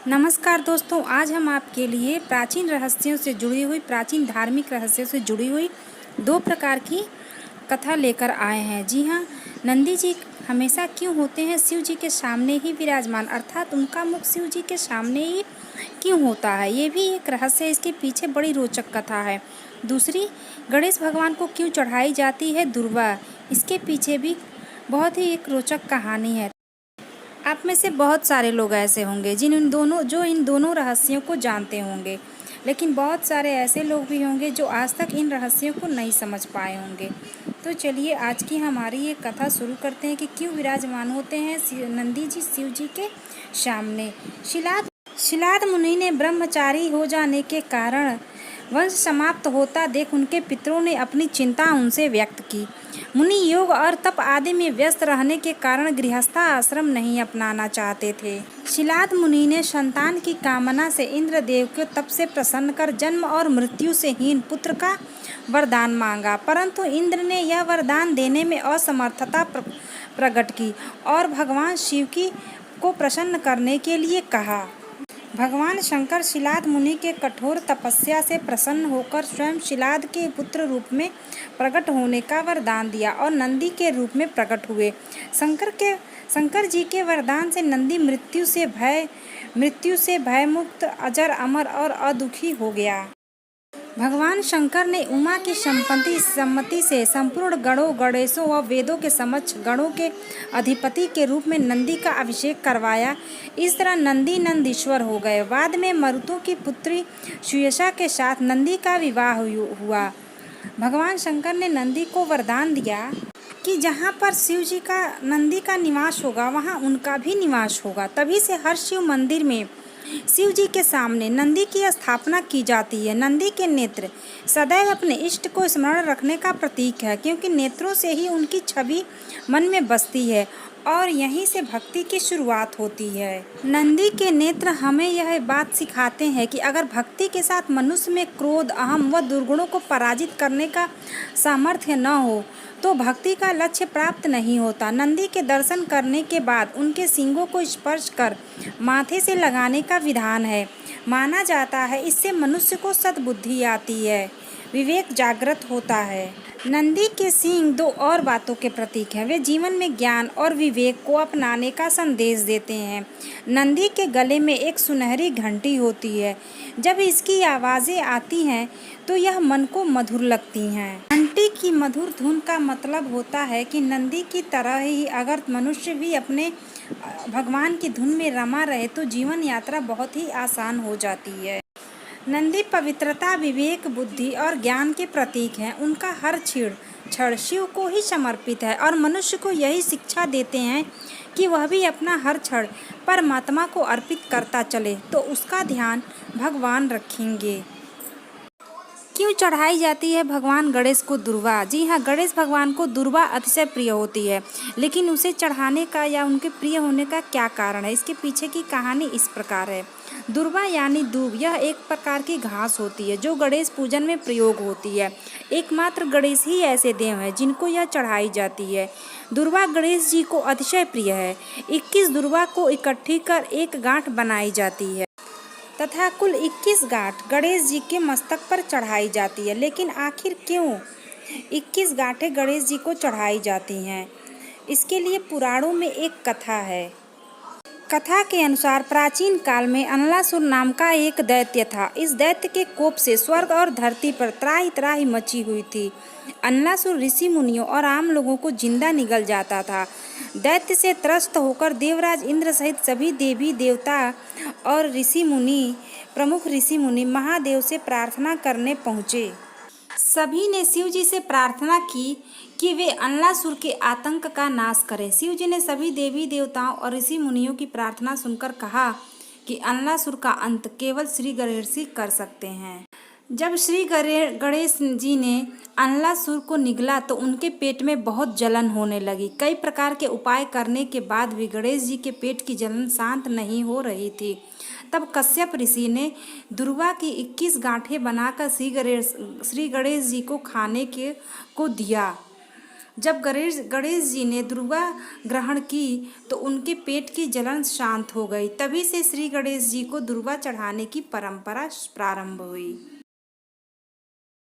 नमस्कार दोस्तों, आज हम आपके लिए प्राचीन रहस्यों से जुड़ी हुई प्राचीन धार्मिक रहस्यों से जुड़ी हुई दो प्रकार की कथा लेकर आए हैं। जी हाँ, नंदी जी हमेशा क्यों होते हैं शिव जी के सामने ही विराजमान, अर्थात उनका मुख शिव जी के सामने ही क्यों होता है, ये भी एक रहस्य है। इसके पीछे बड़ी रोचक कथा है। दूसरी, गणेश भगवान को क्यों चढ़ाई जाती है दुर्वा, इसके पीछे भी बहुत ही एक रोचक कहानी है। आप में से बहुत सारे लोग ऐसे होंगे जो इन दोनों रहस्यों को जानते होंगे, लेकिन बहुत सारे ऐसे लोग भी होंगे जो आज तक इन रहस्यों को नहीं समझ पाए होंगे। तो चलिए आज की हमारी ये कथा शुरू करते हैं कि क्यों विराजमान होते हैं नंदी जी शिव जी के सामने। शिलाद मुनि ने ब्रह्मचारी हो जाने के कारण वंश समाप्त होता देख उनके पितरों ने अपनी चिंता उनसे व्यक्त की। मुनि योग और तप आदि में व्यस्त रहने के कारण गृहस्था आश्रम नहीं अपनाना चाहते थे। शिलाद मुनि ने संतान की कामना से इंद्रदेव को तप से प्रसन्न कर जन्म और मृत्यु से हीन पुत्र का वरदान मांगा, परंतु इंद्र ने यह वरदान देने में असमर्थता प्रकट की और भगवान शिव को प्रसन्न करने के लिए कहा। भगवान शंकर शिलाद मुनि के कठोर तपस्या से प्रसन्न होकर स्वयं शिलाद के पुत्र रूप में प्रकट होने का वरदान दिया और नंदी के रूप में प्रकट हुए। शंकर जी के वरदान से नंदी मृत्यु से भयमुक्त, अजर, अमर और अदुखी हो गया। भगवान शंकर ने उमा की सम्मति से संपूर्ण गणों, गणेशों व वेदों के समक्ष गणों के अधिपति के रूप में नंदी का अभिषेक करवाया। इस तरह नंदी नंदीश्वर हो गए। बाद में मरुतों की पुत्री सुयशा के साथ नंदी का विवाह हुआ। भगवान शंकर ने नंदी को वरदान दिया कि जहाँ पर शिव जी का नंदी का निवास होगा वहाँ उनका भी निवास होगा। तभी से हर शिव मंदिर में शिव जी के सामने नंदी की स्थापना की जाती है। नंदी के नेत्र सदैव अपने इष्ट को स्मरण रखने का प्रतीक है, क्योंकि नेत्रों से ही उनकी छवि मन में बसती है और यहीं से भक्ति की शुरुआत होती है। नंदी के नेत्र हमें यह बात सिखाते हैं कि अगर भक्ति के साथ मनुष्य में क्रोध, अहम व दुर्गुणों को पराजित करने का सामर्थ्य न हो तो भक्ति का लक्ष्य प्राप्त नहीं होता। नंदी के दर्शन करने के बाद उनके सींगों को स्पर्श कर माथे से लगाने का विधान है। माना जाता है इससे मनुष्य को सद्बुद्धि आती है, विवेक जागृत होता है। नंदी के सींग दो और बातों के प्रतीक हैं। वे जीवन में ज्ञान और विवेक को अपनाने का संदेश देते हैं। नंदी के गले में एक सुनहरी घंटी होती है। जब इसकी आवाज़ें आती हैं तो यह मन को मधुर लगती हैं। घंटी की मधुर धुन का मतलब होता है कि नंदी की तरह ही अगर मनुष्य भी अपने भगवान की धुन में रमा रहे तो जीवन यात्रा बहुत ही आसान हो जाती है। नंदी पवित्रता, विवेक, बुद्धि और ज्ञान के प्रतीक हैं। उनका हर क्षण शिव को ही समर्पित है और मनुष्य को यही शिक्षा देते हैं कि वह भी अपना हर क्षण परमात्मा को अर्पित करता चले तो उसका ध्यान भगवान रखेंगे। क्यों चढ़ाई जाती है भगवान गणेश को दुर्वा? जी हाँ, गणेश भगवान को दुर्वा अतिशय प्रिय होती है, लेकिन उसे चढ़ाने का या उनके प्रिय होने का क्या कारण है, इसके पीछे की कहानी इस प्रकार है। दुर्वा यानी दूब, यह एक प्रकार की घास होती है जो गणेश पूजन में प्रयोग होती है। एकमात्र गणेश ही ऐसे देव हैं जिनको यह चढ़ाई जाती है। दुर्वा गणेश जी को अतिशय प्रिय है। 21 दुर्वा को इकट्ठी कर एक गांठ बनाई जाती है तथा कुल 21 गांठ गणेश जी के मस्तक पर चढ़ाई जाती है। लेकिन आखिर क्यों 21 गांठें गणेश जी को चढ़ाई जाती हैं, इसके लिए पुराणों में एक कथा है। कथा के अनुसार प्राचीन काल में अनलासुर नाम का एक दैत्य था। इस दैत्य के कोप से स्वर्ग और धरती पर त्राहि त्राहि मची हुई थी। अनलासुर ऋषि मुनियों और आम लोगों को जिंदा निगल जाता था। दैत्य से त्रस्त होकर देवराज इंद्र सहित सभी देवी देवता और प्रमुख ऋषि मुनि महादेव से प्रार्थना करने पहुँचे। सभी ने शिव जी से प्रार्थना की कि वे अनलासुर के आतंक का नाश करें। शिव जी ने सभी देवी देवताओं और ऋषि मुनियों की प्रार्थना सुनकर कहा कि अनलासुर का अंत केवल श्री गणेश ही कर सकते हैं। जब श्री गणेश जी ने अनलासुर को निगला तो उनके पेट में बहुत जलन होने लगी। कई प्रकार के उपाय करने के बाद भी गणेश जी के पेट की जलन शांत नहीं हो रही थी। तब कश्यप ऋषि ने दुर्वा की 21 गांठें बनाकर श्री गणेश जी को खाने को दिया। जब गणेश जी ने दुर्वा ग्रहण की तो उनके पेट की जलन शांत हो गई। तभी से श्री गणेश जी को दुर्वा चढ़ाने की परंपरा प्रारंभ हुई।